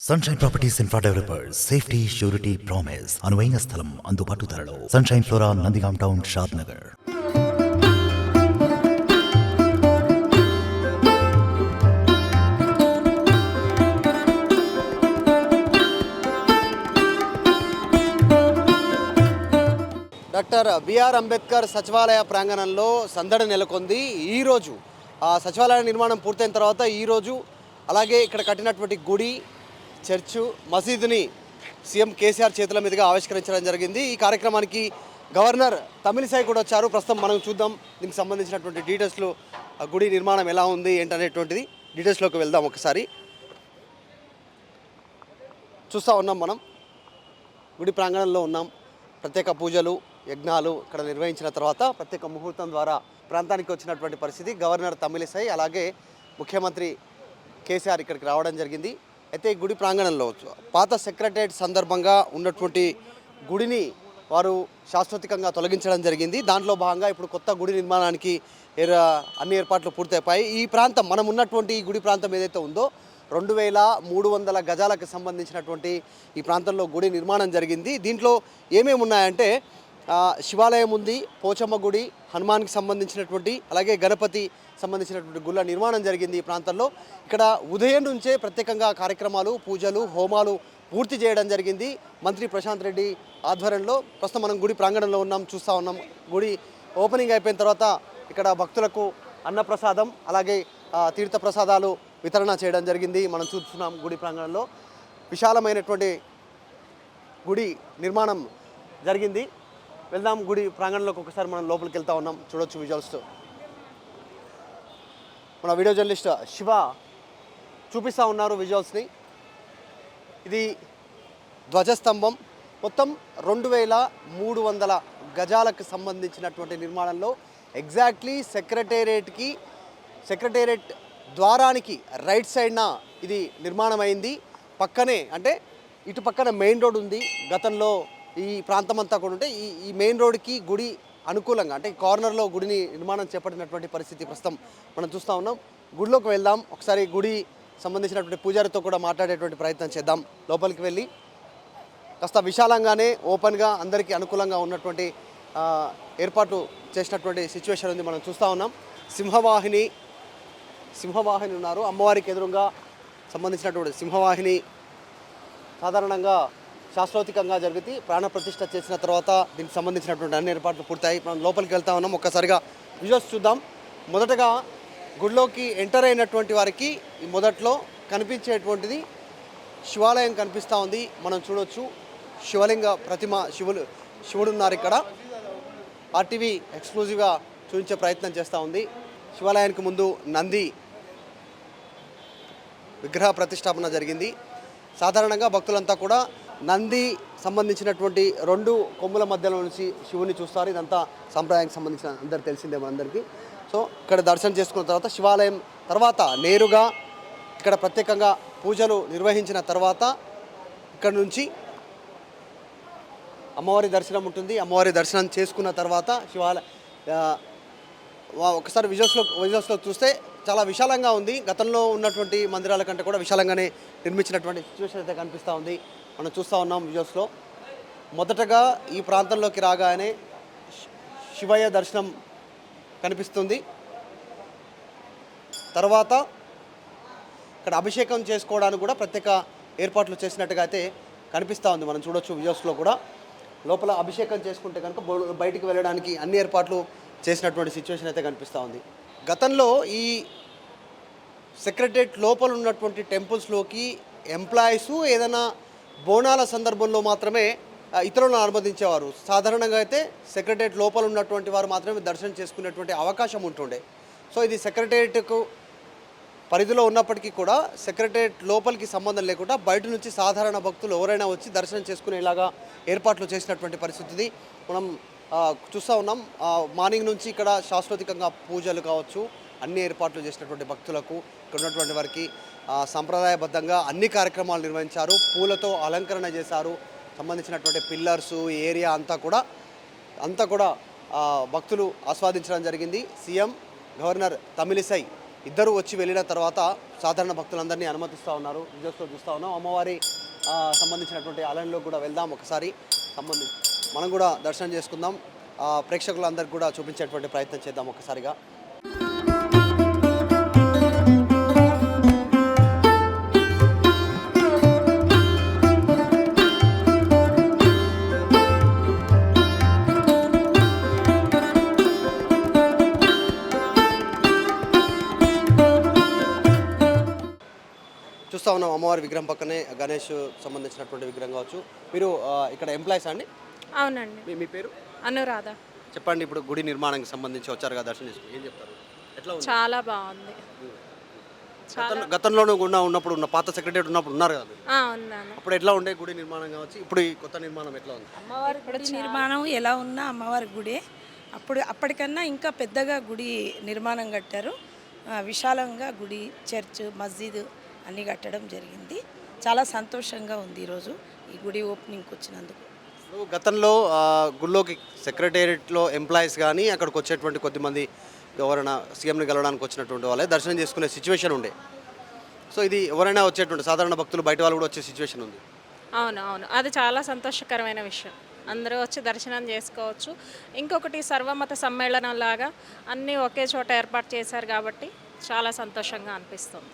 Sunshine properties infra developers safety surety promise అనువైన స్థలం అందుబాటు ధరలో సన్షైన్ ఫ్లోరా నందిగాం టౌన్ షాద్ నగర్. డాక్టర్ బిఆర్ అంబేద్కర్ సచివాలయ ప్రాంగణంలో సందడి నెలకొంది. ఈరోజు ఆ సచివాలయ నిర్మాణం పూర్తయిన తర్వాత ఈరోజు అలాగే ఇక్కడ కట్టినటువంటి గుడి, చర్చు, మసీదుని సీఎం కేసీఆర్ చేతుల మీదుగా ఆవిష్కరించడం జరిగింది. ఈ కార్యక్రమానికి గవర్నర్ తమిళిసై కూడా వచ్చారు. ప్రస్తుతం మనం చూద్దాం దీనికి సంబంధించినటువంటి డీటెయిల్స్లో గుడి నిర్మాణం ఎలా ఉంది ఏంటనేటువంటిది డీటెయిల్స్లోకి వెళ్దాం. ఒకసారి చూస్తూ ఉన్నాం, మనం గుడి ప్రాంగణంలో ఉన్నాం. ప్రత్యేక పూజలు, యజ్ఞాలు ఇక్కడ నిర్వహించిన తర్వాత ప్రత్యేక ముహూర్తం ద్వారా ప్రాంతానికి వచ్చినటువంటి పరిస్థితి. గవర్నర్ తమిళిసై అలాగే ముఖ్యమంత్రి కేసీఆర్ ఇక్కడికి రావడం జరిగింది. అయితే ఈ గుడి ప్రాంగణంలో పాత సెక్రటరియట్ సందర్భంగా ఉన్నటువంటి గుడిని వారు శాశ్వతికంగా తొలగించడం జరిగింది. దాంట్లో భాగంగా ఇప్పుడు కొత్త గుడి నిర్మాణానికి అన్ని ఏర్పాట్లు పూర్తయిపోయాయి. ఈ ప్రాంతం మనం ఉన్నటువంటి ఈ గుడి ప్రాంతం ఏదైతే ఉందో 2300 గజాలకు సంబంధించినటువంటి ఈ ప్రాంతంలో గుడి నిర్మాణం జరిగింది. దీంట్లో ఏమేమి ఉన్నాయంటే శివాలయం ఉంది, పోచమ్మ గుడి, హనుమాన్కి సంబంధించినటువంటి అలాగే గణపతి సంబంధించినటువంటి గుళ్ళ నిర్మాణం జరిగింది. ఈ ప్రాంతంలో ఇక్కడ ఉదయం నుంచే ప్రత్యేకంగా కార్యక్రమాలు, పూజలు, హోమాలు పూర్తి చేయడం జరిగింది. మంత్రి ప్రశాంత్ రెడ్డి ఆధ్వర్యంలో ప్రస్తుతం మనం గుడి ప్రాంగణంలో ఉన్నాం, చూస్తూ ఉన్నాం. గుడి ఓపెనింగ్ అయిపోయిన తర్వాత ఇక్కడ భక్తులకు అన్నప్రసాదం అలాగే తీర్థ ప్రసాదాలు వితరణ చేయడం జరిగింది. మనం చూస్తున్నాం గుడి ప్రాంగణంలో విశాలమైనటువంటి గుడి నిర్మాణం జరిగింది. వెళ్దాం గుడి ప్రాంగణంలోకి. ఒకసారి మనం లోపలికి వెళ్తూ ఉన్నాం, చూడొచ్చు విజువల్స్తో. మన వీడియో జర్నలిస్ట్ శివ చూపిస్తూ ఉన్నారు విజువల్స్ని. ఇది ధ్వజస్తంభం. మొత్తం 2300 గజాలకు సంబంధించినటువంటి నిర్మాణంలో ఎగ్జాక్ట్లీ సెక్రటేరియట్ ద్వారానికి రైట్ సైడ్న ఇది నిర్మాణం అయింది. పక్కనే అంటే ఇటు పక్కన మెయిన్ రోడ్ ఉంది. గతంలో ఈ ప్రాంతం అంతా కూడా ఉంటే ఈ మెయిన్ రోడ్కి గుడి అనుకూలంగా అంటే కార్నర్లో గుడిని నిర్మాణం చేపట్టినటువంటి పరిస్థితి ప్రస్తుతం మనం చూస్తూ ఉన్నాం. గుడిలోకి వెళ్దాం. ఒకసారి గుడి సంబంధించినటువంటి పూజారితో కూడా మాట్లాడేటువంటి ప్రయత్నం చేద్దాం. లోపలికి వెళ్ళి కాస్త విశాలంగానే ఓపెన్గా అందరికీ అనుకూలంగా ఉన్నటువంటి ఏర్పాట్లు చేసినటువంటి సిచ్యువేషన్ ఉంది, మనం చూస్తూ ఉన్నాం. సింహవాహిని ఉన్నారు. అమ్మవారికి ఎదురుగా సంబంధించినటువంటి సింహవాహిని సాధారణంగా శాశ్వతికంగా జరిగింది. ప్రాణప్రతిష్ఠ చేసిన తర్వాత దీనికి సంబంధించినటువంటి అన్ని ఏర్పాట్లు పూర్తయి మనం లోపలికి వెళ్తా ఉన్నాం. ఒక్కసారిగా విజువల్స్ చూద్దాం. మొదటగా గుడిలోకి ఎంటర్ అయినటువంటి వారికి ఈ మొదట్లో కనిపించేటువంటిది శివాలయం కనిపిస్తూ ఉంది. మనం చూడొచ్చు శివలింగ ప్రతిమ, శివుడు ఉన్నారు ఇక్కడ. ఆర్టీవీ ఎక్స్క్లూజివ్గా చూపించే ప్రయత్నం చేస్తూ ఉంది. శివాలయానికి ముందు నంది విగ్రహ ప్రతిష్టాపన జరిగింది. సాధారణంగా భక్తులంతా కూడా నంది సంబంధించినటువంటి 2 కొమ్ముల మధ్యలో నుంచి శివుని చూస్తారు. ఇదంతా సంప్రదాయానికి సంబంధించిన అందరికి తెలిసిందే మనందరికీ. సో ఇక్కడ దర్శనం చేసుకున్న తర్వాత శివాలయం తర్వాత నేరుగా ఇక్కడ ప్రత్యేకంగా పూజలు నిర్వహించిన తర్వాత ఇక్కడ నుంచి అమ్మవారి దర్శనం ఉంటుంది. అమ్మవారి దర్శనం చేసుకున్న తర్వాత ఒకసారి విజువల్స్లో చూస్తే చాలా విశాలంగా ఉంది. గతంలో ఉన్నటువంటి మందిరాల కంటే కూడా విశాలంగానే నిర్మించినటువంటి సిచ్యువేషన్ అయితే కనిపిస్తూ ఉంది. మనం చూస్తూ ఉన్నాం విజువల్స్లో. మొదటగా ఈ ప్రాంతంలోకి రాగానే శివయ్య దర్శనం కనిపిస్తుంది. తర్వాత ఇక్కడ అభిషేకం చేసుకోవడానికి కూడా ప్రత్యేక ఏర్పాట్లు చేసినట్టుగా అయితే కనిపిస్తూ ఉంది. మనం చూడొచ్చు విజువల్స్లో కూడా. లోపల అభిషేకం చేసుకుంటే కనుక బయటికి వెళ్ళడానికి అన్ని ఏర్పాట్లు చేసినటువంటి సిచ్యువేషన్ అయితే కనిపిస్తూ ఉంది. గతంలో ఈ సెక్రటరియట్ లోపల ఉన్నటువంటి టెంపుల్స్లోకి ఎంప్లాయీస్ ఏదైనా బోనాల సందర్భంలో మాత్రమే ఇతరులను అనుమతించేవారు. సాధారణంగా అయితే సెక్రటరియట్ లోపల ఉన్నటువంటి వారు మాత్రమే దర్శనం చేసుకునేటువంటి అవకాశం ఉంటుండే. సో ఇది సెక్రటరియట్కు పరిధిలో ఉన్నప్పటికీ కూడా సెక్రటరియట్ లోపలికి సంబంధం లేకుండా బయట నుంచి సాధారణ భక్తులు ఎవరైనా వచ్చి దర్శనం చేసుకునేలాగా ఏర్పాట్లు చేసినటువంటి పరిస్థితి మనం చూస్తూ ఉన్నాం. మార్నింగ్ నుంచి ఇక్కడ శాశ్వతికంగా పూజలు కావచ్చు, అన్ని ఏర్పాట్లు చేసినటువంటి భక్తులకు ఇక్కడ ఉన్నటువంటి వారికి సంప్రదాయబద్ధంగా అన్ని కార్యక్రమాలు నిర్వహించారు. పూలతో అలంకరణ చేశారు. సంబంధించినటువంటి పిల్లర్సు, ఏరియా అంతా కూడా భక్తులు ఆస్వాదించడం జరిగింది. సీఎం గవర్నర్ తమిళిసై ఇద్దరు వచ్చి వెళ్ళిన తర్వాత సాధారణ భక్తులందరినీ అనుమతిస్తూ ఉన్నారు. విజయోత్సవం చూస్తూ ఉన్నాం. అమ్మవారి సంబంధించినటువంటి ఆలయంలో కూడా వెళ్దాం ఒకసారి. మనం కూడా దర్శనం చేసుకుందాం. ప్రేక్షకులందరికీ కూడా చూపించేటువంటి ప్రయత్నం చేద్దాం ఒకసారిగా. చూస్తూ ఉన్నాం అమ్మవారి విగ్రహం పక్కనే గణేష్ సంబంధించినటువంటి విగ్రహం కావచ్చు. మీరు ఇక్కడ ఎంప్లాయీస్ అండి? అవునండి. మీ పేరు? అనురాధ. చెప్పండి, ఇప్పుడు గుడి నిర్మాణానికి సంబంధించి వచ్చారు కదా, దర్శనం చేసుకుని ఏం చెప్తారు? ఎట్లా ఉంది? చాలా బాగుంది. గతంలోనూ ఉన్నప్పుడు ఉన్న పాత సెక్రటరీ ఉన్నప్పుడు ఉన్నారు కదా, ఉన్నాను. అప్పుడు ఎట్లా ఉండే గుడి నిర్మాణం కావచ్చు, ఇప్పుడు ఈ కొత్త నిర్మాణం ఎట్లా ఉంది? అమ్మవారి గుడి నిర్మాణం ఎలా ఉన్నా అమ్మవారి గుడి అప్పటికన్నా ఇంకా పెద్దగా గుడి నిర్మాణం కట్టారు. విశాలంగా గుడి, చర్చ్, మస్జిద్ అన్నీ కట్టడం జరిగింది. చాలా సంతోషంగా ఉంది ఈరోజు ఈ గుడి ఓపెనింగ్కి వచ్చినందుకు. గతంలో గుళ్ళోకి సెక్రటేరియట్లో ఎంప్లాయీస్ కానీ అక్కడికి వచ్చేటువంటి కొద్దిమంది ఎవరైనా సీఎంని కలవడానికి వచ్చినటువంటి వాళ్ళే దర్శనం చేసుకునే సిచ్యువేషన్ ఉండే. సో ఇది ఎవరైనా వచ్చేటువంటి సాధారణ భక్తులు బయట వాళ్ళు కూడా వచ్చే సిచ్యువేషన్ ఉంది. అవును, అది చాలా సంతోషకరమైన విషయం. అందరూ వచ్చి దర్శనం చేసుకోవచ్చు. ఇంకొకటి సర్వమత సమ్మేళనం లాగా అన్నీ ఒకే చోట ఏర్పాటు చేశారు కాబట్టి చాలా సంతోషంగా అనిపిస్తుంది.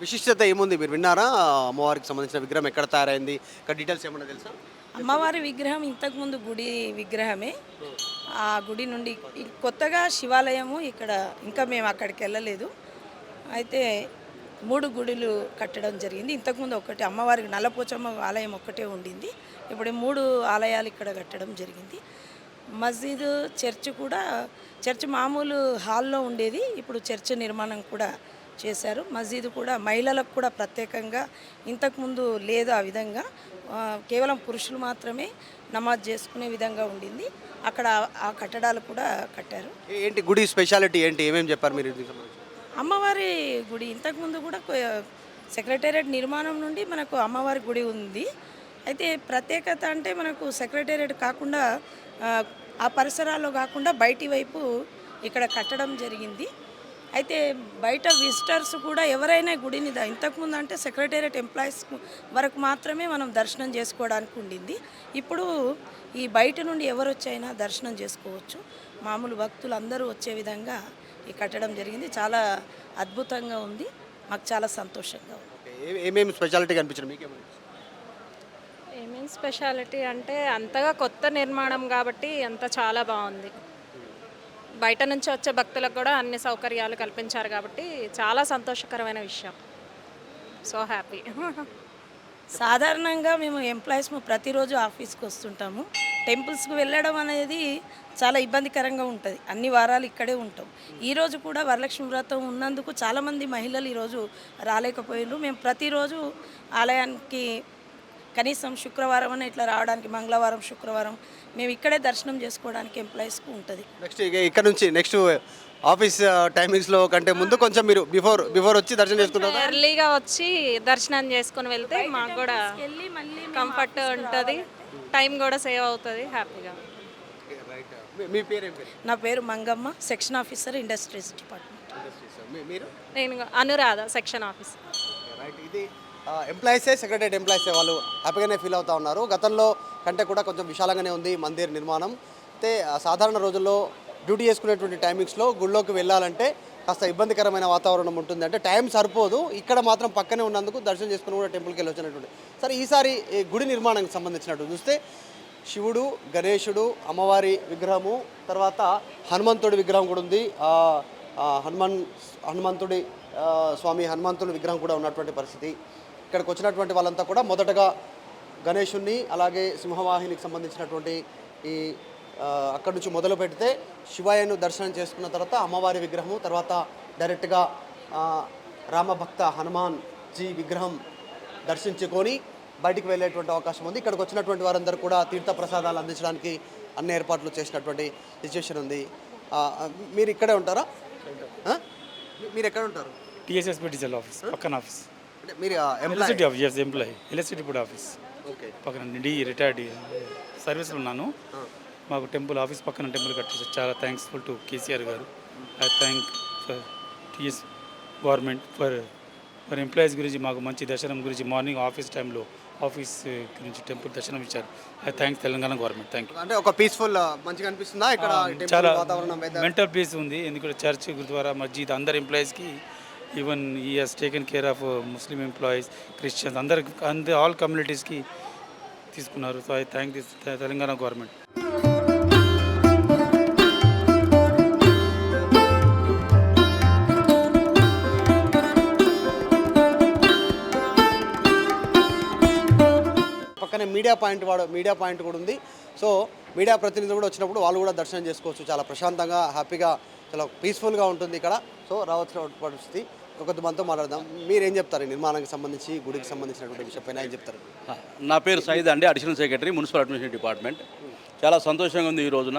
విశిష్టత ఏముంది మీరు విన్నారా? అమ్మవారికి సంబంధించిన విగ్రహం ఎక్కడ తయారైంది, ఇక్కడ డీటెయిల్స్ ఏమన్నా తెలుసా? అమ్మవారి విగ్రహం ఇంతకుముందు గుడి విగ్రహమే. ఆ గుడి నుండి కొత్తగా శివాలయము ఇక్కడ ఇంకా మేము అక్కడికి వెళ్ళలేదు. అయితే 3 గుడులు కట్టడం జరిగింది. ఇంతకుముందు ఒకటి అమ్మవారికి నల్లపోచమ్మ ఆలయం ఒక్కటే ఉండింది. ఇప్పుడు 3 ఆలయాలు ఇక్కడ కట్టడం జరిగింది. మస్జిద్, చర్చ్ కూడా, చర్చ్ మామూలు హాల్లో ఉండేది, ఇప్పుడు చర్చ్ నిర్మాణం కూడా చేశారు. మస్జిద్ కూడా మహిళలకు కూడా ప్రత్యేకంగా ఇంతకుముందు లేదు ఆ విధంగా, కేవలం పురుషులు మాత్రమే నమాజ్ చేసుకునే విధంగా ఉండింది. అక్కడ ఆ కట్టడాలు కూడా కట్టారు. ఏంటి గుడి స్పెషాలిటీ ఏంటి, ఏమేమి చెప్పారు మీరు? అమ్మవారి గుడి ఇంతకుముందు కూడా సెక్రటేరియట్ నిర్మాణం నుండి మనకు అమ్మవారి గుడి ఉంది. అయితే ప్రత్యేకత అంటే మనకు సెక్రటేరియట్ కాకుండా ఆ పరిసరాల్లో కాకుండా బయటి వైపు ఇక్కడ కట్టడం జరిగింది. అయితే బయట విజిటర్స్ కూడా ఎవరైనా గుడిని ఇంతకుముందు అంటే సెక్రటేరియట్ ఎంప్లాయీస్ వరకు మాత్రమే మనం దర్శనం చేసుకోవడానికి ఉండింది. ఇప్పుడు ఈ బయట నుండి ఎవరు వచ్చైనా దర్శనం చేసుకోవచ్చు. మామూలు భక్తులు అందరూ వచ్చే విధంగా ఈ కట్టడం జరిగింది. చాలా అద్భుతంగా ఉంది, మాకు చాలా సంతోషంగా ఉంది. ఏమేమి స్పెషాలిటీ కనిపించింది మీకేమో? ఏమేమి స్పెషాలిటీ అంటే అంతగా కొత్త నిర్మాణం కాబట్టి అంత చాలా బాగుంది. బయట నుంచి వచ్చే భక్తులకు కూడా అన్ని సౌకర్యాలు కల్పించారు కాబట్టి చాలా సంతోషకరమైన విషయం. So happy. సాధారణంగా మేము ఎంప్లాయీస్ ప్రతిరోజు ఆఫీస్కి వస్తుంటాము. టెంపుల్స్కి వెళ్ళడం అనేది చాలా ఇబ్బందికరంగా ఉంటుంది. అన్ని వారాలు ఇక్కడే ఉంటాం. ఈరోజు కూడా వరలక్ష్మి వ్రతం ఉన్నందుకు చాలామంది మహిళలు ఈరోజు రాలేకపోయినారు. మేము ప్రతిరోజు ఆలయానికి కనీసం శుక్రవారం అని ఇట్లా రావడానికి, మంగళవారం, శుక్రవారం మేము ఇక్కడే దర్శనం చేసుకోవడానికి ఎంప్లాయీస్కు ఉంటుంది. నెక్స్ట్ ఇక్కడ నుంచి నెక్స్ట్ ఆఫీస్ టైమింగ్స్లో కంటే ముందు కొంచెం మీరు బిఫోర్ వచ్చి దర్శనం చేసుకుంటారు. ఎర్లీగా వచ్చి దర్శనం చేసుకుని వెళ్తే మాకు కూడా కంఫర్ట్ ఉంటుంది, టైం కూడా సేవ్ అవుతుంది, హ్యాపీగా. మీ పేరు? నా పేరు Mangamma, section officer, industries department. మీరు? నేను అనురాధ, సెక్షన్ ఆఫీసర్. రైట్. ఇది ఎంప్లాయీసే, సెక్రటరీ ఎంప్లాయీసే వాళ్ళు హ్యాపీగానే ఫీల్ అవుతూ ఉన్నారు. గతంలో కంటే కూడా కొంచెం విశాలంగానే ఉంది మందిర్ నిర్మాణం. అయితే సాధారణ రోజుల్లో డ్యూటీ చేసుకునేటువంటి టైమింగ్స్లో గుళ్ళోకి వెళ్ళాలంటే కాస్త ఇబ్బందికరమైన వాతావరణం ఉంటుంది. అంటే టైం సరిపోదు. ఇక్కడ మాత్రం పక్కనే ఉన్నందుకు దర్శనం చేసుకుని కూడా టెంపుల్కి వెళ్ళి వచ్చినటువంటి. సరే, ఈసారి ఈ గుడి నిర్మాణానికి సంబంధించినట్టు చూస్తే శివుడు, గణేశుడు, అమ్మవారి విగ్రహము, తర్వాత హనుమంతుడి విగ్రహం కూడా ఉంది. హనుమంతుడి స్వామి హనుమంతుడి విగ్రహం కూడా ఉన్నటువంటి పరిస్థితి. ఇక్కడికి వచ్చినటువంటి వాళ్ళంతా కూడా మొదటగా గణేశుణ్ణి, అలాగే సింహవాహినికి సంబంధించినటువంటి ఈ అక్కడి నుంచి మొదలు పెడితే శివయ్యను దర్శనం చేసుకున్న తర్వాత అమ్మవారి విగ్రహము, తర్వాత డైరెక్ట్గా రామభక్త హనుమాన్ జీ విగ్రహం దర్శించుకొని బయటికి వెళ్ళేటువంటి అవకాశం ఉంది. ఇక్కడికి వచ్చినటువంటి వారందరూ కూడా తీర్థ ప్రసాదాలు అందించడానికి అన్ని ఏర్పాట్లు చేసినటువంటి సిచ్యువేషన్ ఉంది. మీరు ఇక్కడే ఉంటారా? మీరు ఎక్కడ ఉంటారు? టీఎస్ఎస్పీ డీజిల్ ఆఫీస్ పక్కన ఆఫీస్. అంటే మీరు electricity office, employee electricity board office okay పక్కన రిటైర్డ్ సర్వీస్లో ఉన్నాను. మాకు టెంపుల్ ఆఫీస్ పక్కన టెంపుల్ కట్టేసి చాలా థ్యాంక్స్ఫుల్ టు కేసీఆర్ గారు. I thank for government for employees గురించి మాకు మంచి దర్శనం గురించి మార్నింగ్ ఆఫీస్ టైంలో ఆఫీస్ గురించి టెంపుల్ దర్శనం ఇచ్చారు. Thanks Telangana government. Thank you. అంటే ఒక పీస్ఫుల్ మంచిగా అనిపిస్తుందా ఇక్కడ టెంపుల్ చాలా వాతావరణం weather? మెంటల్ పీస్ ఉంది. ఎందుకంటే చర్చ్, గురుద్వారా, మస్జిద్ అందరు ఎంప్లాయీస్కి ఈవెన్ ఈ has taken care of Muslim employees, Christians అందరు ఆల్ కమ్యూనిటీస్కి తీసుకున్నారు. So I thank this Telangana government. పక్కనే మీడియా పాయింట్ కూడా ఉంది. సో మీడియా ప్రతినిధులు కూడా వచ్చినప్పుడు వాళ్ళు కూడా దర్శనం చేసుకోవచ్చు. చాలా ప్రశాంతంగా, హ్యాపీగా, చాలా పీస్ఫుల్గా ఉంటుంది ఇక్కడ. సో రావాల్సిన పరిస్థితి. కొంత మనతో మాట్లాడదాం. మీరేం చెప్తారు ఈ నిర్మాణానికి సంబంధించి, గుడికి సంబంధించినటువంటి విషయం పైన ఏం చెప్తారు? నా పేరు సయీద్ అండి, additional secretary, municipal administration department. చాలా సంతోషంగా ఉంది ఈ రోజున.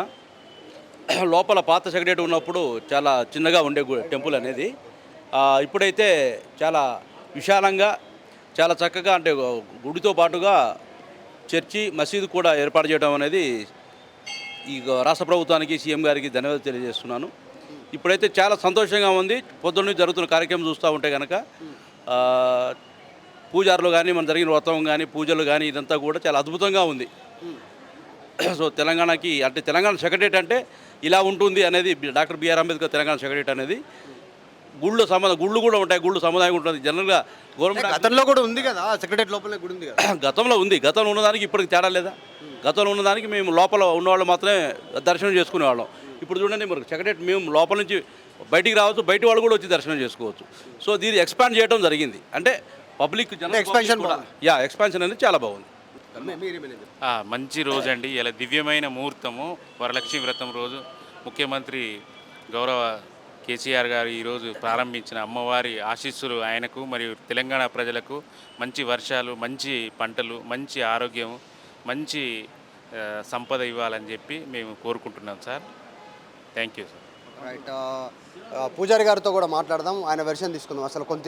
లోపల పాత సెక్రటరీ ఉన్నప్పుడు చాలా చిన్నగా ఉండే టెంపుల్ అనేది ఇప్పుడైతే చాలా విశాలంగా, చాలా చక్కగా, అంటే గుడితో పాటుగా చర్చి, మసీదు కూడా ఏర్పాటు చేయడం అనేది ఈ రాష్ట్ర ప్రభుత్వానికి, సీఎం గారికి ధన్యవాదాలు తెలియజేస్తున్నాను. ఇప్పుడైతే చాలా సంతోషంగా ఉంది. పొద్దున్న జరుగుతున్న కార్యక్రమం చూస్తూ ఉంటే కనుక పూజారులు కానీ, మన జరిగిన వ్రతం కానీ, పూజలు కానీ, ఇదంతా కూడా చాలా అద్భుతంగా ఉంది. సో తెలంగాణకి, అంటే తెలంగాణ సెక్రటరేట్ అంటే ఇలా ఉంటుంది అనేది doctor B R Ambedkar Telangana secretariat అనేది. గుళ్ళు కూడా ఉంటాయి, గుళ్ళు సముదాయం ఉంటుంది. జనరల్గా గవర్నమెంట్ గతంలో కూడా ఉంది కదా సెక్రటరీ లోపలనే గుడి ఉంది కదా. గతంలో ఉంది. గతంలో ఉన్నదానికి ఇప్పటికి తేడా లేదా? గతంలో ఉన్నదానికి మేము లోపల ఉన్నవాళ్ళు మాత్రమే దర్శనం చేసుకునేవాళ్ళం. ఇప్పుడు చూడండి, మరి సెక్రటరీ మేము లోపల నుంచి బయటికి రావచ్చు, బయట వాళ్ళు కూడా వచ్చి దర్శనం చేసుకోవచ్చు. సో దీన్ని ఎక్స్పాండ్ చేయడం జరిగింది. అంటే పబ్లిక్ ఎక్స్పాన్షన్ కూడా, ఎక్స్పాన్షన్ అనేది చాలా బాగుంది. మంచి రోజు అండి. ఇలా దివ్యమైన ముహూర్తము, వరలక్ష్మి వ్రతం రోజు. ముఖ్యమంత్రి గౌరవ కేసీఆర్ గారు ఈరోజు ప్రారంభించిన అమ్మవారి ఆశీస్సులు ఆయనకు మరియు తెలంగాణ ప్రజలకు మంచి వర్షాలు, మంచి పంటలు, మంచి ఆరోగ్యం, మంచి సంపద ఇవ్వాలని చెప్పి మేము కోరుకుంటున్నాం sir. Thank you sir. Right. పూజారి గారితో కూడా మాట్లాడదాం, ఆయన వెర్షన్ తీసుకుందాం, అసలు కొంత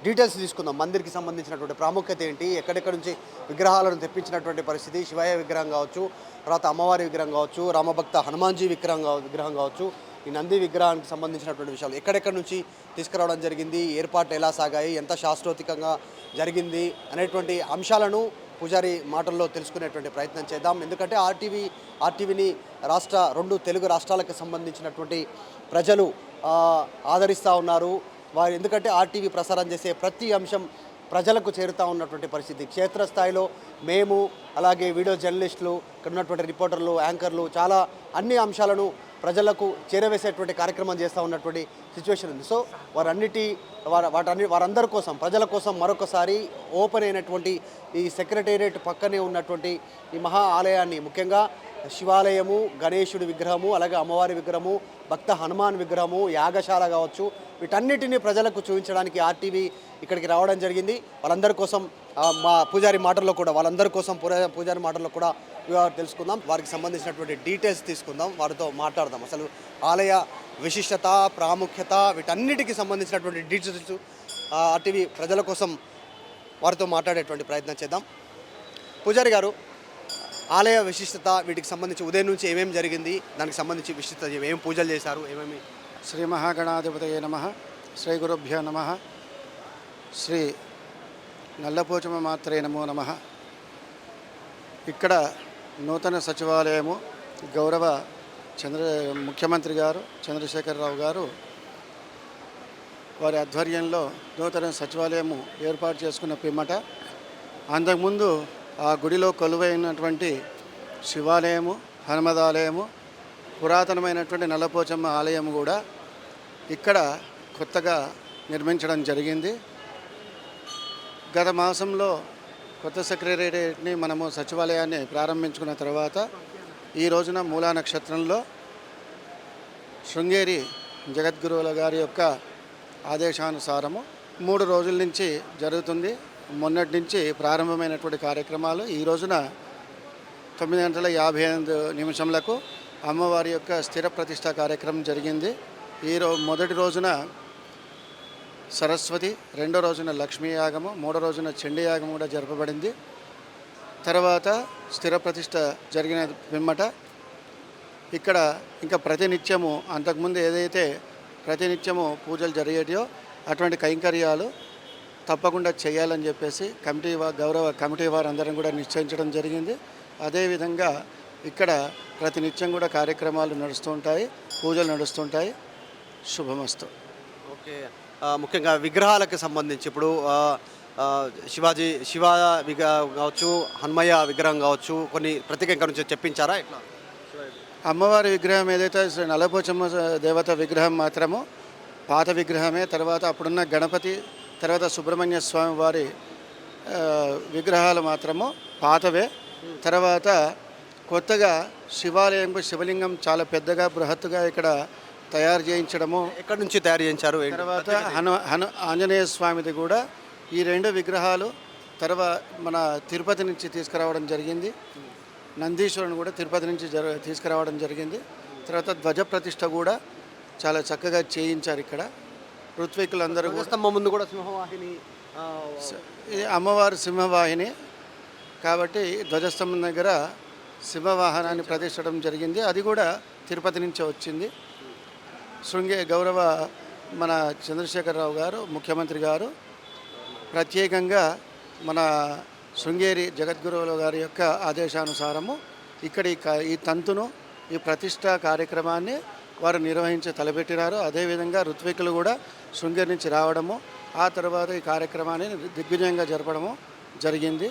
డీటెయిల్స్ తీసుకుందాం. మందిర్కి సంబంధించినటువంటి ప్రాముఖ్యత ఏంటి, ఎక్కడెక్కడ నుంచి విగ్రహాలను తెప్పించినటువంటి పరిస్థితి, శివయ్య విగ్రహం కావచ్చు, తర్వాత అమ్మవారి విగ్రహం కావచ్చు, రామభక్త హనుమాన్జీ విగ్రహం కావచ్చు, ఈ నంది విగ్రహానికి సంబంధించినటువంటి విషయాలు ఎక్కడెక్కడ నుంచి తీసుకురావడం జరిగింది, ఏర్పాట్లు ఎలా సాగాయి, ఎంత శాస్త్రోతికంగా జరిగింది అనేటువంటి అంశాలను పూజారి మాటల్లో తెలుసుకునేటువంటి ప్రయత్నం చేద్దాం. ఎందుకంటే ఆర్టీవీని రెండు తెలుగు రాష్ట్రాలకు సంబంధించినటువంటి ప్రజలు ఆదరిస్తూ ఉన్నారు. వారు ఎందుకంటే ఆర్టీవీ ప్రసారం చేసే ప్రతి అంశం ప్రజలకు చేరుతూ ఉన్నటువంటి పరిస్థితి. క్షేత్రస్థాయిలో మేము, అలాగే వీడియో జర్నలిస్టులు, ఇక్కడ ఉన్నటువంటి రిపోర్టర్లు, యాంకర్లు, చాలా అన్ని అంశాలను ప్రజలకు చేరవేసేటువంటి కార్యక్రమం చేస్తూ ఉన్నటువంటి సిచ్యువేషన్ ఉంది. సో వారందరి కోసం, ప్రజల కోసం మరొకసారి ఓపెన్ అయినటువంటి ఈ సెక్రటేరియట్ పక్కనే ఉన్నటువంటి ఈ మహా ఆలయాన్ని, ముఖ్యంగా శివాలయము, గణేశుడి విగ్రహము, అలాగే అమ్మవారి విగ్రహము, భక్త హనుమాన్ విగ్రహము, యాగశాల కావచ్చు, వీటన్నిటిని ప్రజలకు చూపించడానికి ఆర్టీవీ ఇక్కడికి రావడం జరిగింది. వాళ్ళందరి కోసం మా పూజారి మాటల్లో కూడా తెలుసుకుందాం. వారికి సంబంధించినటువంటి డీటెయిల్స్ తీసుకుందాం, వారితో మాట్లాడదాం. అసలు ఆలయ విశిష్టత, ప్రాముఖ్యత, వీటన్నిటికీ సంబంధించినటువంటి డీటెయిల్స్ ఆర్టీవీ ప్రజల కోసం వారితో మాట్లాడేటువంటి ప్రయత్నం చేద్దాం. పూజారి గారు, ఆలయ విశిష్టత, వీటికి సంబంధించి ఉదయం నుంచి ఏమేమి జరిగింది, దానికి సంబంధించి విశిష్టత, ఏమేమి పూజలు చేశారు, ఏమేమి? శ్రీ మహాగణాధిపతయే నమః. శ్రీ గురుభ్యో నమః. శ్రీ నల్లపోచమ్మ మాత్రే నమో నమః. ఇక్కడ నూతన సచివాలయము గౌరవ ముఖ్యమంత్రి గారు చంద్రశేఖరరావు గారు వారి ఆధ్వర్యంలో నూతన సచివాలయము ఏర్పాటు చేసుకున్న పిమ్మట అంతకుముందు ఆ గుడిలో కొలువైనటువంటి శివాలయము, హనుమదాలయము, పురాతనమైనటువంటి నల్లపోచమ్మ ఆలయము కూడా ఇక్కడ కొత్తగా నిర్మించడం జరిగింది. గత మాసంలో కొత్త సెక్రటేరియట్ని మనము సచివాలయాన్ని ప్రారంభించుకున్న తర్వాత ఈ రోజున మూలా నక్షత్రంలో శృంగేరి జగద్గురువుల గారి యొక్క ఆదేశానుసారము 3 రోజుల నుంచి జరుగుతుంది. మొన్నటి నుంచి ప్రారంభమైనటువంటి కార్యక్రమాలు ఈ రోజున 9:55 అమ్మవారి యొక్క స్థిర ప్రతిష్ట కార్యక్రమం జరిగింది. మొదటి రోజున సరస్వతి, రెండో రోజున లక్ష్మీ యాగము, మూడో రోజున చండీ యాగము కూడా జరపబడింది. తర్వాత స్థిర ప్రతిష్ట జరిగిన పిమ్మట ఇక్కడ ఇంకా ప్రతినిత్యము, అంతకుముందు ఏదైతే ప్రతినిత్యము పూజలు జరిగేటియో అటువంటి కైంకర్యాలు తప్పకుండా చేయాలని చెప్పేసి గౌరవ కమిటీ వారందరం కూడా నిశ్చయించడం జరిగింది. అదేవిధంగా ఇక్కడ ప్రతినిత్యం కూడా కార్యక్రమాలు నడుస్తూ ఉంటాయి, పూజలు నడుస్తుంటాయి. శుభమస్తు. ఓకే. ముఖ్యంగా విగ్రహాలకు సంబంధించి ఇప్పుడు శివ విగ్రహం కావచ్చు, హనుమయ్య విగ్రహం కావచ్చు, కొన్ని ప్రత్యేకంగా నుంచి చెప్పించారా ఇట్లా? అమ్మవారి విగ్రహం ఏదైతే శ్రీ నల్లపోచమ్మ దేవత విగ్రహం మాత్రము పాత విగ్రహమే. తర్వాత అప్పుడున్న గణపతి, తర్వాత సుబ్రహ్మణ్య స్వామి వారి విగ్రహాలు మాత్రము పాతవే. తర్వాత కొత్తగా శివలింగం చాలా పెద్దగా బృహత్తుగా ఇక్కడ తయారు చేయించడము. ఎక్కడి నుంచి తయారు చేయించారు? తర్వాత ఆంజనేయ స్వామిది కూడా ఈ 2 విగ్రహాలు మన తిరుపతి నుంచి తీసుకురావడం జరిగింది. నందీశ్వరుని కూడా తిరుపతి నుంచి తీసుకురావడం జరిగింది. తర్వాత ధ్వజ ప్రతిష్ఠ కూడా చాలా చక్కగా చేయించారు ఇక్కడ. ఋత్వికులందరూ స్తంభం ముందు కూడా సింహవాహిని, ఇది అమ్మవారి సింహవాహిని కాబట్టి ధ్వజస్తంభం దగ్గర సింహవాహనాన్ని ప్రతిష్టడం జరిగింది. అది కూడా తిరుపతి నుంచే వచ్చింది. గౌరవ మన చంద్రశేఖరరావు గారు ముఖ్యమంత్రి గారు ప్రత్యేకంగా మన శృంగేరి జగద్గురువుల గారి యొక్క ఆదేశానుసారము ఇక్కడ ఈ తంతును, ఈ ప్రతిష్టా కార్యక్రమాన్ని వారు నిర్వహించి తలపెట్టినారు. అదేవిధంగా ఋత్వికులు కూడా శృంగేరి నుంచి రావడము, ఆ తర్వాత ఈ కార్యక్రమాన్ని దిగ్విజయంగా జరపడము జరిగింది.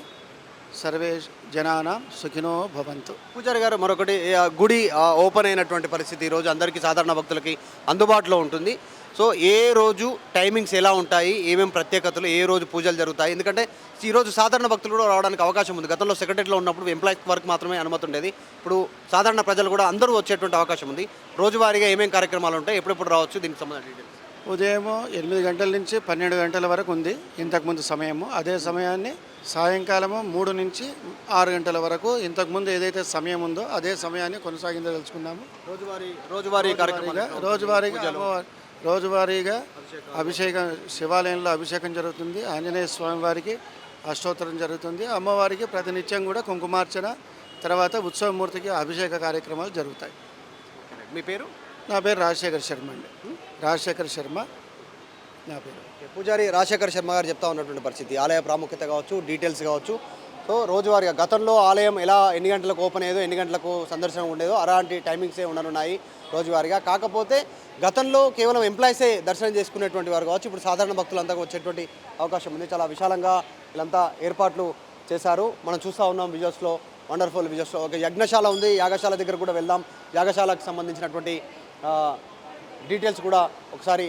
సర్వే జనానాం సుఖినో భవంతు. పూజారి గారు, మరొకటి గుడి ఓపెన్ అయినటువంటి పరిస్థితి ఈరోజు అందరికీ సాధారణ భక్తులకి అందుబాటులో ఉంటుంది. సో ఏ రోజు టైమింగ్స్ ఎలా ఉంటాయి, ఏమేమి ప్రత్యేకతలు, ఏ రోజు పూజలు జరుగుతాయి? ఎందుకంటే ఈరోజు సాధారణ భక్తులు కూడా రావడానికి అవకాశం ఉంది. గతంలో సెక్రటరీలో ఉన్నప్పుడు ఎంప్లాయీస్ వరకు మాత్రమే అనుమతి ఉండేది. ఇప్పుడు సాధారణ ప్రజలు కూడా అందరూ వచ్చేటువంటి అవకాశం ఉంది. రోజువారీగా ఏమేమి కార్యక్రమాలు ఉంటాయి, ఎప్పుడెప్పుడు రావచ్చు, దీనికి సంబంధించిన డీటెయిల్స్? ఉదయం 8 గంటల నుంచి 12 గంటల వరకు ఉంది ఇంతకుముందు సమయము. అదే సమయాన్ని సాయంకాలము 3 నుంచి 6 గంటల వరకు ఇంతకుముందు ఏదైతే సమయం ఉందో అదే సమయాన్ని కొనసాగించదలుచుకున్నాము. రోజువారీగా అభిషేకం, శివాలయంలో అభిషేకం జరుగుతుంది. ఆంజనేయ స్వామి వారికి అష్టోత్తరం జరుగుతుంది. అమ్మవారికి ప్రతినిత్యం కూడా కుంకుమార్చన, తర్వాత ఉత్సవమూర్తికి అభిషేక కార్యక్రమాలు జరుగుతాయి. మీ పేరు? నా పేరు రాజశేఖర్ శర్మ అండి. రాజశేఖర్ శర్మ నా పేరు. పూజారి రాజశేఖర్ శర్మ గారు చెప్తా ఉన్నటువంటి పరిస్థితి, ఆలయ ప్రాముఖ్యత కావచ్చు, డీటెయిల్స్ కావచ్చు. సో రోజువారీగా గతంలో ఆలయం ఎన్ని గంటలకు ఓపెన్ అయ్యేదో, ఎన్ని గంటలకు సందర్శనం ఉండేదో అలాంటి టైమింగ్సే ఉండనున్నాయి రోజువారీగా. కాకపోతే గతంలో కేవలం ఎంప్లాయీసే దర్శనం చేసుకునేటువంటి వారు కావచ్చు, ఇప్పుడు సాధారణ భక్తులంతా వచ్చేటువంటి అవకాశం ఉంది. చాలా విశాలంగా వీళ్ళంతా ఏర్పాట్లు చేశారు. మనం చూస్తూ ఉన్నాం విజువల్స్లో, వండర్ఫుల్ విజువల్స్లో. ఒక యజ్ఞశాల ఉంది, యాగశాల దగ్గర కూడా వెళ్దాం. యాగశాలకు సంబంధించినటువంటి డీటెయిల్స్ కూడా ఒకసారి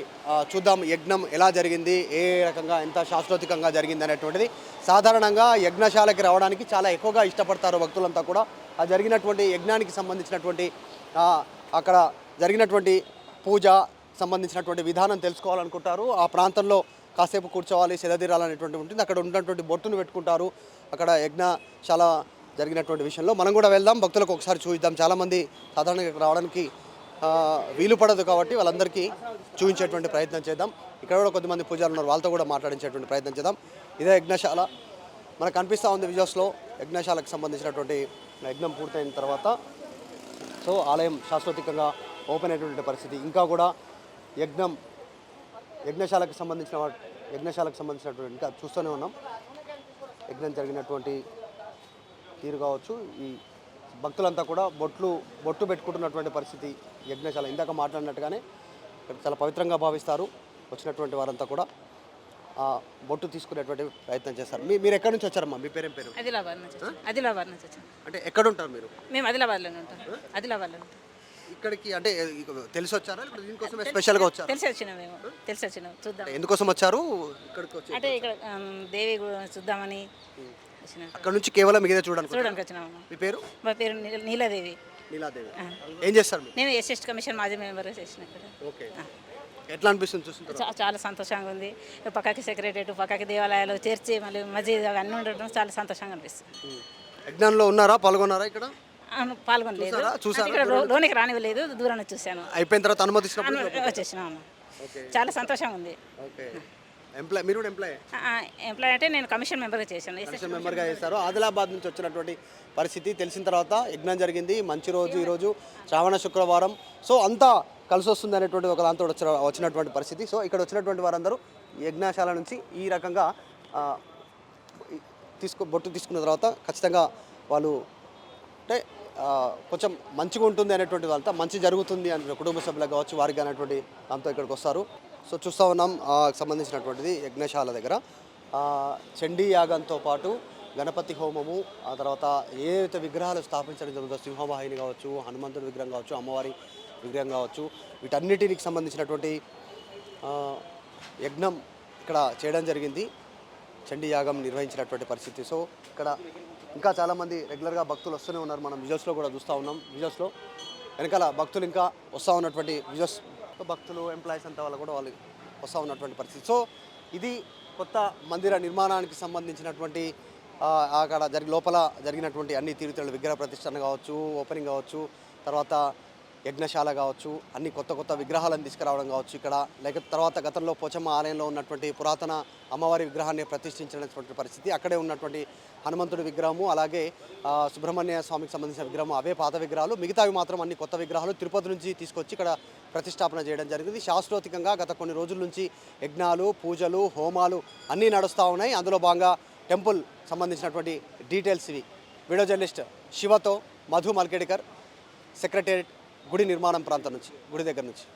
చూద్దాం. యజ్ఞం ఎలా జరిగింది, ఏ రకంగా, ఎంత శాస్త్రోతికంగా జరిగింది అనేటువంటిది. సాధారణంగా యజ్ఞశాలకి రావడానికి చాలా ఎక్కువగా ఇష్టపడతారు భక్తులంతా కూడా. ఆ జరిగినటువంటి యజ్ఞానికి సంబంధించినటువంటి అక్కడ జరిగినటువంటి పూజ సంబంధించినటువంటి విధానం తెలుసుకోవాలనుకుంటారు. ఆ ప్రాంతంలో కాసేపు కూర్చోవాలి, సెదతీరాలనేటువంటి ఉంటుంది. అక్కడ ఉన్నటువంటి బొట్టును పెట్టుకుంటారు. అక్కడ యజ్ఞశాల జరిగినటువంటి విషయంలో మనం కూడా వెళ్దాం, భక్తులకు ఒకసారి చూద్దాం. చాలామంది సాధారణంగా రావడానికి వీలు పడదు కాబట్టి వాళ్ళందరికీ చూపించేటువంటి ప్రయత్నం చేద్దాం. ఇక్కడ కూడా కొద్దిమంది పూజారులు ఉన్నారు, వాళ్ళతో కూడా మాట్లాడించేటువంటి ప్రయత్నం చేద్దాం. ఇదే యజ్ఞశాల మనకు కనిపిస్తూ ఉంది విజువల్స్లో. యజ్ఞశాలకు సంబంధించినటువంటి యజ్ఞం పూర్తయిన తర్వాత సో ఆలయం శాశ్వతికంగా ఓపెన్ అయినటువంటి పరిస్థితి. ఇంకా కూడా యజ్ఞశాలకు సంబంధించినటువంటి ఇంకా చూస్తూనే ఉన్నాం. యజ్ఞం జరిగినటువంటి తీరు కావచ్చు, ఈ భక్తులంతా కూడా బొట్టు పెట్టుకుంటున్నటువంటి పరిస్థితి. యజ్ఞశాల ఇందాక మాట్లాడినట్టుగానే చాలా పవిత్రంగా భావిస్తారు. వచ్చినటువంటి వారంతా కూడా బొట్టు తీసుకునేటువంటి ప్రయత్నం చేస్తారు. మీరు ఎక్కడి నుంచి వచ్చారమ్మా? మీ పేరేం పేరు? ఆదిలాబాద్ నుంచి వచ్చాం. అంటే ఎక్కడ ఉంటారు మీరు? మేము ఆదిలాబాద్లోనే ఉంటాం. ఆదిలాబాద్లో ఉంటాం. ఇక్కడికి అంటే తెలిసి వచ్చారా, దీనికోసం స్పెషల్గా వచ్చారు? తెలిసి వచ్చినాం చూద్దాం. ఎందుకోసం వచ్చారు ఇక్కడికి? వచ్చి అంటే ఇక్కడ దేవి చూద్దామని అక్కడ నుంచి కేవలం మిగతా చూడడానికి వచ్చినాము. మీ పేరు? మా పేరు నీలాదేవి. ఏం చేస్తారు మీరు? నేను ఎస్ఎస్ కమిషన్ మాజీ మెంబర్ చేసిన ఇక్కడ. ఓకే. ఎట్లా అనిపిస్తుంది చూస్తుంటే? చాలా సంతోషంగా ఉంది. పక్కకి సెక్రటరీ, పక్కకి దేవాలయాలు, చర్చి, మళ్ళీ మసీద్ అవన్నీ ఉండటం చాలా సంతోషంగా అనిపిస్తుంది. యజ్ఞంలో ఉన్నారా, పాల్గొన్నారా? ఇక్కడ పాల్గొనలేదు, ఇక్కడ లోనికి రానివ్వలేదు, దూరం నుంచి చూశాను. అయిపోయిన తర్వాత అనుమతి వచ్చేసినాను. చాలా సంతోషంగా ఉంది. మీరు కూడా ఎంప్లాయ్ అంటే నేను కమిషన్ మెంబర్గా చేశారు. ఆదిలాబాద్ నుంచి వచ్చినటువంటి పరిస్థితి తెలిసిన తర్వాత యజ్ఞం జరిగింది. మంచి రోజు ఈరోజు, శ్రావణ శుక్రవారం. సో అంతా కలిసి వస్తుంది అనేటువంటి ఒక దాంతో వచ్చినటువంటి పరిస్థితి. సో ఇక్కడ వచ్చినటువంటి వారందరూ యజ్ఞశాల నుంచి ఈ రకంగా బొట్టు తీసుకున్న తర్వాత ఖచ్చితంగా వాళ్ళు అంటే కొంచెం మంచిగా ఉంటుంది అనేటువంటి వాళ్ళతో మంచి జరుగుతుంది అనే కుటుంబ సభ్యులకు కావచ్చు వారికి అనేటువంటి దాంతో ఇక్కడికి వస్తారు. సో చూస్తూ ఉన్నాం సంబంధించినటువంటిది యజ్ఞశాల దగ్గర చండీ యాగంతో పాటు గణపతి హోమము, ఆ తర్వాత ఏదైతే విగ్రహాలు స్థాపించడం జరుగుతుందో సింహవాహిని కావచ్చు, హనుమంతుడి విగ్రహం కావచ్చు, అమ్మవారి విగ్రహం కావచ్చు, వీటన్నిటికి సంబంధించినటువంటి యజ్ఞం ఇక్కడ చేయడం జరిగింది. చండీ యాగం నిర్వహించినటువంటి పరిస్థితి. సో ఇక్కడ ఇంకా చాలామంది రెగ్యులర్గా భక్తులు వస్తూనే ఉన్నారు. మనం విజువల్స్లో కూడా చూస్తూ ఉన్నాం. విజువల్స్లో వెనకాల భక్తులు ఇంకా వస్తూ ఉన్నటువంటి విజువల్స్, భక్తులు ఎంప్లాయీస్ అంతా వాళ్ళు కూడా వాళ్ళు వస్తూ ఉన్నటువంటి పరిస్థితి. సో ఇది కొత్త మందిర నిర్మాణానికి సంబంధించినటువంటి అక్కడ లోపల జరిగినటువంటి అన్ని తీరుతెన్నుల విగ్రహ ప్రతిష్టన కావచ్చు, ఓపెనింగ్ కావచ్చు, తర్వాత యజ్ఞశాల కావచ్చు, అన్ని కొత్త కొత్త విగ్రహాలను తీసుకురావడం కావచ్చు. ఇక్కడ తర్వాత గతంలో పోచమ్మ ఆలయంలో ఉన్నటువంటి పురాతన అమ్మవారి విగ్రహాన్ని ప్రతిష్ఠించినటువంటి పరిస్థితి. అక్కడే ఉన్నటువంటి హనుమంతుడి విగ్రహము, అలాగే సుబ్రహ్మణ్య స్వామికి సంబంధించిన విగ్రహము అవే పాత విగ్రహాలు, మిగతావి మాత్రం అన్ని కొత్త విగ్రహాలు తిరుపతి నుంచి తీసుకొచ్చి ఇక్కడ ప్రతిష్టాపన చేయడం జరిగింది. శాస్త్రోతికంగా గత కొన్ని రోజుల నుంచి యజ్ఞాలు, పూజలు, హోమాలు అన్నీ నడుస్తూ ఉన్నాయి. అందులో భాగంగా టెంపుల్ సంబంధించినటువంటి డీటెయిల్స్ ఇవి. Video journalist శివతో Madhu Malkedikar, secretariat గుడి నిర్మాణం ప్రాంతం నుంచి, గుడి దగ్గర నుంచి.